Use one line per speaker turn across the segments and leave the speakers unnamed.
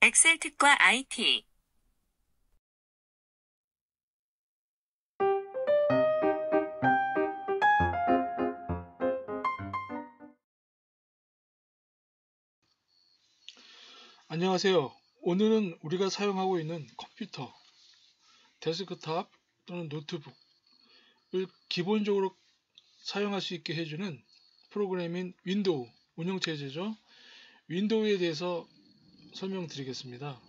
엑셀 특과 IT.
안녕하세요. 오늘은 우리가 사용하고 있는 컴퓨터, 데스크탑 또는 노트북을 기본적으로 사용할 수 있게 해주는 프로그램인 윈도우 운영체제죠. 윈도우에 대해서 설명드리겠습니다.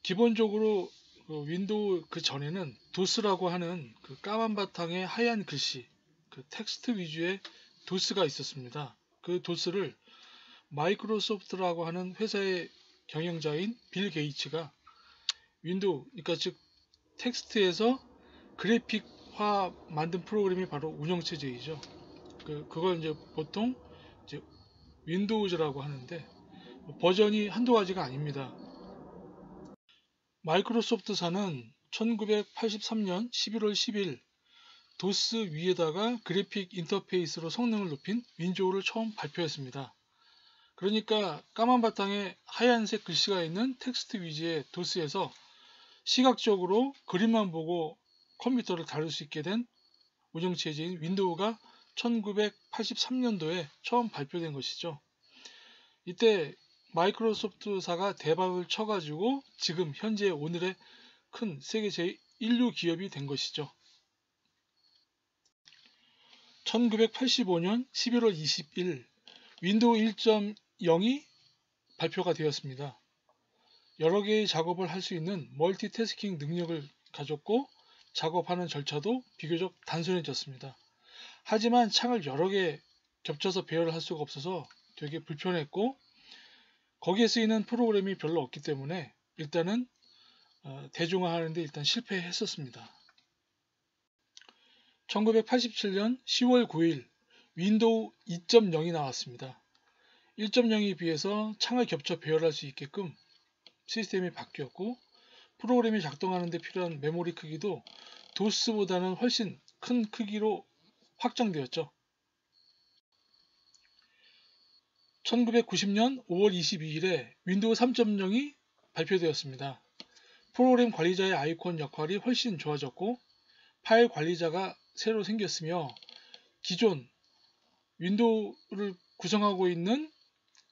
기본적으로 윈도우 그 전에는 도스라고 하는 그 까만 바탕의 하얀 글씨, 그 텍스트 위주의 도스가 있었습니다. 그 도스를 마이크로소프트라고 하는 회사의 경영자인 빌 게이츠가 윈도우, 그러니까 즉 텍스트에서 그래픽화 만든 프로그램이 바로 운영체제이죠. 그걸 이제 보통 이제 윈도우즈라고 하는데 버전이 한두 가지가 아닙니다. 마이크로소프트사는 1983년 11월 10일 도스 위에다가 그래픽 인터페이스로 성능을 높인 윈도우를 처음 발표했습니다. 그러니까 까만 바탕에 하얀색 글씨가 있는 텍스트 위주의 도스에서 시각적으로 그림만 보고 컴퓨터를 다룰 수 있게 된 운영체제인 윈도우가 1983년도에 처음 발표된 것이죠. 이때 마이크로소프트사가 대박을 쳐가지고 지금 현재 오늘의 큰 세계 제1류 기업이 된 것이죠. 1985년 11월 20일 윈도우 1.0이 발표가 되었습니다. 여러 개의 작업을 할 수 있는 멀티태스킹 능력을 가졌고 작업하는 절차도 비교적 단순해졌습니다. 하지만 창을 여러 개 겹쳐서 배열을 할 수가 없어서 되게 불편했고 거기에 쓰이는 프로그램이 별로 없기 때문에 일단은 대중화하는데 일단 실패했었습니다. 1987년 10월 9일 윈도우 2.0이 나왔습니다. 1.0에 비해서 창을 겹쳐 배열할 수 있게끔 시스템이 바뀌었고 프로그램이 작동하는 데 필요한 메모리 크기도 도스보다는 훨씬 큰 크기로 확장되었죠. 1990년 5월 22일에 윈도우 3.0이 발표되었습니다. 프로그램 관리자의 아이콘 역할이 훨씬 좋아졌고 파일 관리자가 새로 생겼으며 기존 윈도우를 구성하고 있는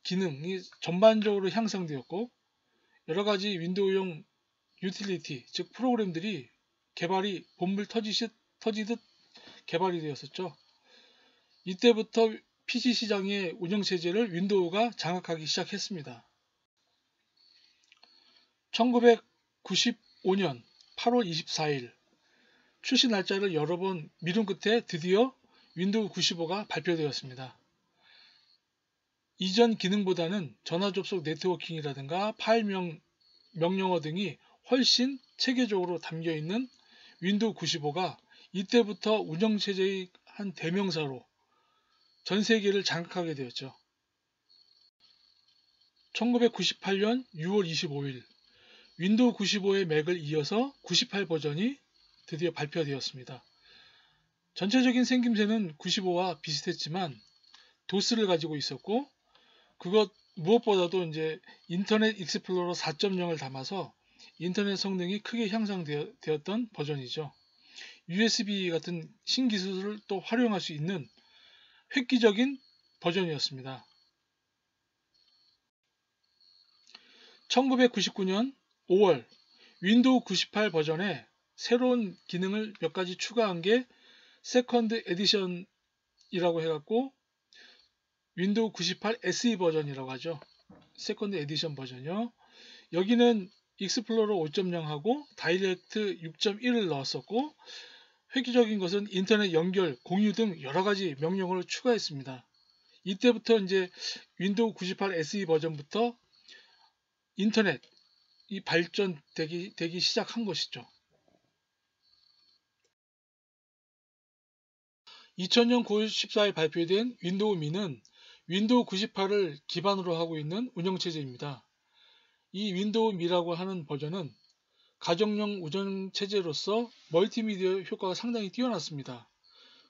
기능이 전반적으로 향상되었고 여러가지 윈도우용 유틸리티, 즉 프로그램들이 개발이 본물 터지듯 개발이 되었었죠. 이때부터 PC 시장의 운영체제를 윈도우가 장악하기 시작했습니다. 1995년 8월 24일 출시 날짜를 여러 번 미룬 끝에 드디어 윈도우 95가 발표되었습니다. 이전 기능보다는 전화 접속 네트워킹이라든가 파일 명령어 등이 훨씬 체계적으로 담겨있는 윈도우 95가 이때부터 운영체제의 한 대명사로 전 세계를 장악하게 되었죠. 1998년 6월 25일 윈도우 95의 맥을 이어서 98 버전이 드디어 발표되었습니다. 전체적인 생김새는 95와 비슷했지만 도스를 가지고 있었고 그것 무엇보다도 이제 인터넷 익스플로러 4.0을 담아서 인터넷 성능이 크게 향상되었던 버전이죠. USB 같은 신기술을 또 활용할 수 있는 획기적인 버전이었습니다. 1999년 5월 윈도우 98 버전에 새로운 기능을 몇 가지 추가한 게 세컨드 에디션이라고 해갖고 윈도우 98 SE 버전이라고 하죠. 세컨드 에디션 버전이요. 여기는 익스플로러 5.0하고 다이렉트 6.1을 넣었었고 획기적인 것은 인터넷 연결, 공유 등 여러가지 명령어를 추가했습니다. 이때부터 이제 윈도우 98 SE 버전부터 인터넷이 발전되기 시작한 것이죠. 2000년 9월 14일 발표된 윈도우 미는 윈도우 98을 기반으로 하고 있는 운영체제입니다. 이 윈도우 미라고 하는 버전은 가정용 운영체제로서 멀티미디어 효과가 상당히 뛰어났습니다.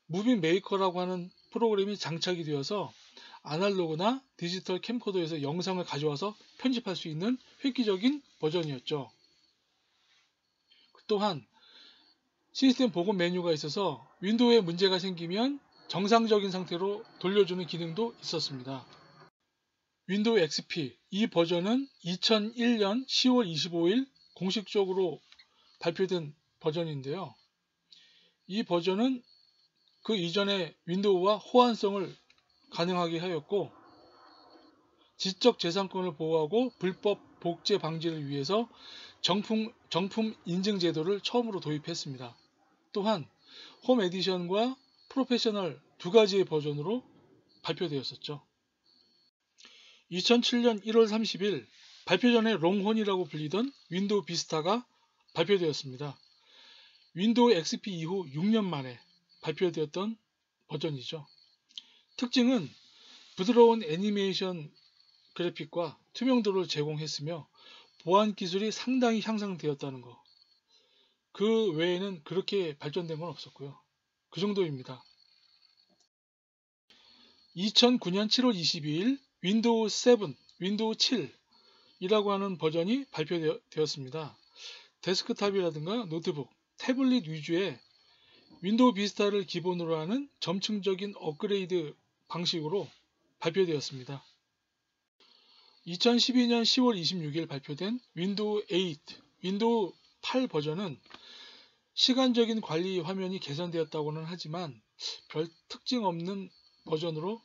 무비 메이커라고 하는 프로그램이 장착이 되어서 아날로그나 디지털 캠코더에서 영상을 가져와서 편집할 수 있는 획기적인 버전이었죠. 또한 시스템 복원 메뉴가 있어서 윈도우에 문제가 생기면 정상적인 상태로 돌려주는 기능도 있었습니다. 윈도우 XP 이 버전은 2001년 10월 25일 공식적으로 발표된 버전인데요. 이 버전은 그 이전의 윈도우와 호환성을 가능하게 하였고, 지적재산권을 보호하고 불법 복제 방지를 위해서 정품 인증 제도를 처음으로 도입했습니다. 또한 홈 에디션과 프로페셔널 두 가지의 버전으로 발표되었었죠. 2007년 1월 30일 발표 전에 롱혼이라고 불리던 윈도우 비스타가 발표되었습니다. 윈도우 XP 이후 6년 만에 발표되었던 버전이죠. 특징은 부드러운 애니메이션 그래픽과 투명도를 제공했으며 보안 기술이 상당히 향상되었다는 것. 그 외에는 그렇게 발전된 건 없었고요. 그 정도입니다. 2009년 7월 22일 윈도우 7, 윈도우 7이라고 하는 버전이 발표되었습니다. 데스크탑이라든가 노트북, 태블릿 위주의 윈도우 비스타를 기본으로 하는 점층적인 업그레이드 방식으로 발표되었습니다. 2012년 10월 26일 발표된 윈도우 8, 윈도우 8 버전은 시간적인 관리 화면이 개선되었다고는 하지만 별 특징 없는 버전으로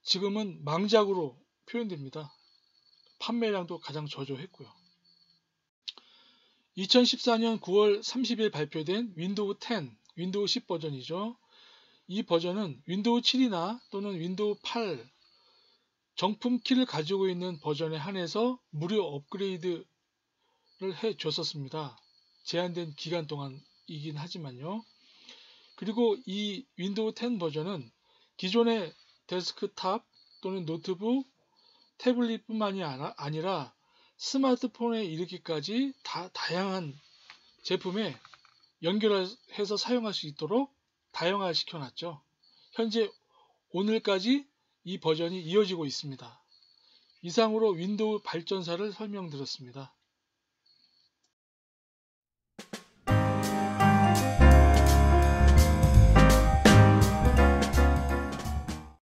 지금은 망작으로 표현됩니다. 판매량도 가장 저조했고요. 2014년 9월 30일 발표된 윈도우 10, 윈도우 10 버전이죠. 이 버전은 윈도우 7이나 또는 윈도우 8 정품 키를 가지고 있는 버전에 한해서 무료 업그레이드를 해줬었습니다. 제한된 기간 동안이긴 하지만요. 그리고 이 윈도우 10 버전은 기존의 데스크탑 또는 노트북, 태블릿뿐만이 아니라 스마트폰에 이르기까지 다양한 제품에 연결해서 사용할 수 있도록 다양화시켜 놨죠. 현재 오늘까지 이 버전이 이어지고 있습니다. 이상으로 윈도우 발전사를 설명드렸습니다.